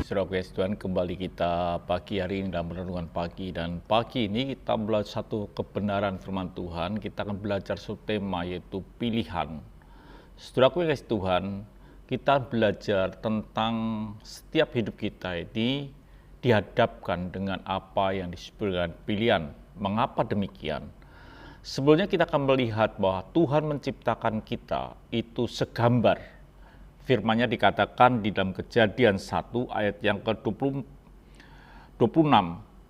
Saudara Tuhan, kembali kita pagi hari ini dalam renungan pagi, dan pagi ini kita belajar satu kebenaran firman Tuhan. Kita akan belajar satu tema, yaitu pilihan. Saudara Tuhan, kita belajar tentang setiap hidup kita ini dihadapkan dengan apa yang disebut dengan pilihan. Mengapa demikian? Sebelumnya kita akan melihat bahwa Tuhan menciptakan kita itu segambar. Firman-Nya dikatakan di dalam Kejadian 1 ayat yang ke-26.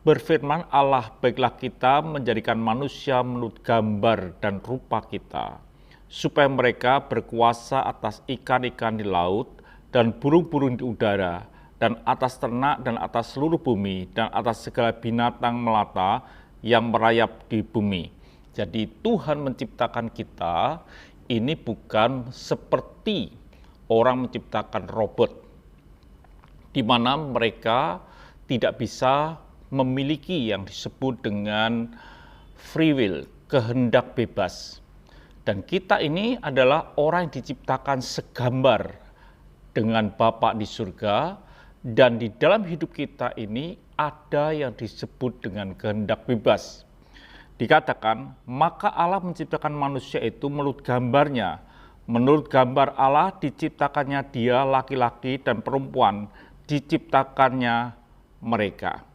Berfirman Allah, baiklah kita menjadikan manusia menurut gambar dan rupa kita, supaya mereka berkuasa atas ikan-ikan di laut dan burung-burung di udara, dan atas ternak dan atas seluruh bumi, dan atas segala binatang melata yang merayap di bumi. Jadi Tuhan menciptakan kita ini bukan seperti orang menciptakan robot, di mana mereka tidak bisa memiliki yang disebut dengan free will, kehendak bebas. Dan kita ini adalah orang yang diciptakan segambar dengan Bapa di surga, dan di dalam hidup kita ini ada yang disebut dengan kehendak bebas. Dikatakan, maka Allah menciptakan manusia itu menurut gambarnya. Menurut gambar Allah diciptakannya dia, laki-laki dan perempuan diciptakannya mereka.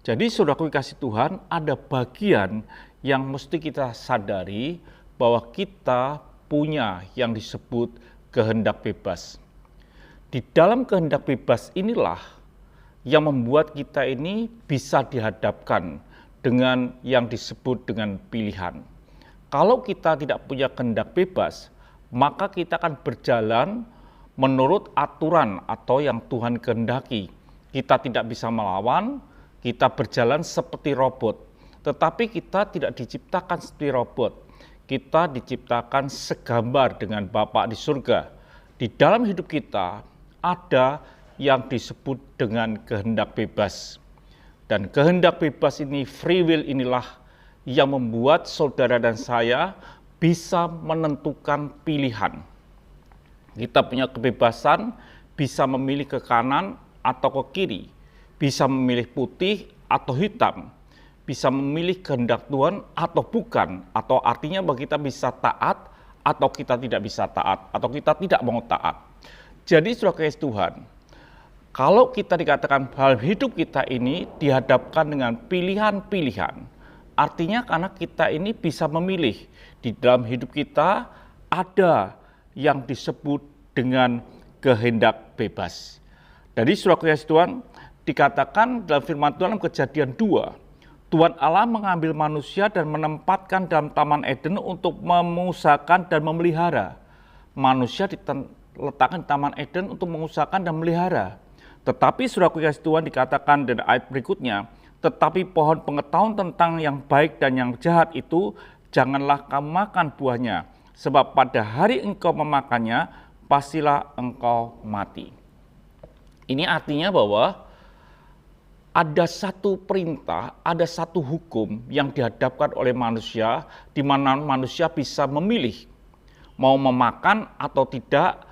Jadi saudaraku kasih Tuhan, ada bagian yang mesti kita sadari bahwa kita punya yang disebut kehendak bebas. Di dalam kehendak bebas inilah yang membuat kita ini bisa dihadapkan dengan yang disebut dengan pilihan. Kalau kita tidak punya kehendak bebas, maka kita akan berjalan menurut aturan atau yang Tuhan kehendaki. Kita tidak bisa melawan, kita berjalan seperti robot. Tetapi kita tidak diciptakan seperti robot. Kita diciptakan segambar dengan Bapa di surga. Di dalam hidup kita ada yang disebut dengan kehendak bebas. Dan kehendak bebas ini, free will inilah yang membuat saudara dan saya bisa menentukan pilihan. Kita punya kebebasan, bisa memilih ke kanan atau ke kiri, bisa memilih putih atau hitam, bisa memilih kehendak Tuhan atau bukan, atau artinya bahwa kita bisa taat atau kita tidak bisa taat, atau kita tidak mau taat. Jadi saudara kasih Tuhan, kalau kita dikatakan hal hidup kita ini dihadapkan dengan pilihan-pilihan, artinya karena kita ini bisa memilih. Di dalam hidup kita ada yang disebut dengan kehendak bebas. Jadi saudara kasih Tuhan, dikatakan dalam firman Tuhan dalam Kejadian 2, Tuhan Allah mengambil manusia dan menempatkan dalam Taman Eden untuk mengusahakan dan memelihara. Manusia diletakkan di Taman Eden untuk mengusahakan dan memelihara. Tetapi saudara kasih Tuhan, dikatakan dari ayat berikutnya, tetapi pohon pengetahuan tentang yang baik dan yang jahat itu janganlah kamu makan buahnya, sebab pada hari engkau memakannya, pastilah engkau mati. Ini artinya bahwa ada satu perintah, ada satu hukum yang dihadapkan oleh manusia, di mana manusia bisa memilih, mau memakan atau tidak,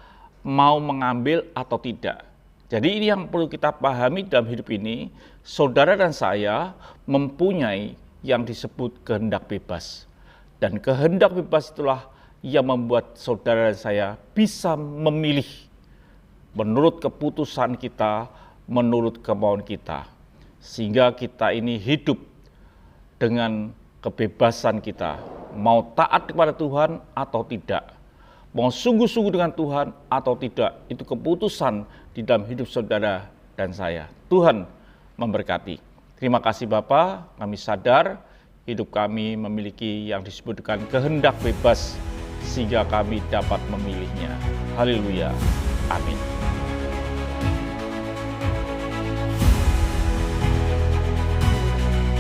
mau mengambil atau tidak. Jadi ini yang perlu kita pahami dalam hidup ini, saudara dan saya mempunyai yang disebut kehendak bebas. Dan kehendak bebas itulah yang membuat saudara dan saya bisa memilih menurut keputusan kita, menurut kemauan kita. Sehingga kita ini hidup dengan kebebasan kita, mau taat kepada Tuhan atau tidak. Mau sungguh-sungguh dengan Tuhan atau tidak, itu keputusan di dalam hidup saudara dan saya. Tuhan memberkati. Terima kasih Bapa, kami sadar hidup kami memiliki yang disebut dengan kehendak bebas, sehingga kami dapat memilihnya. Haleluya. Amin.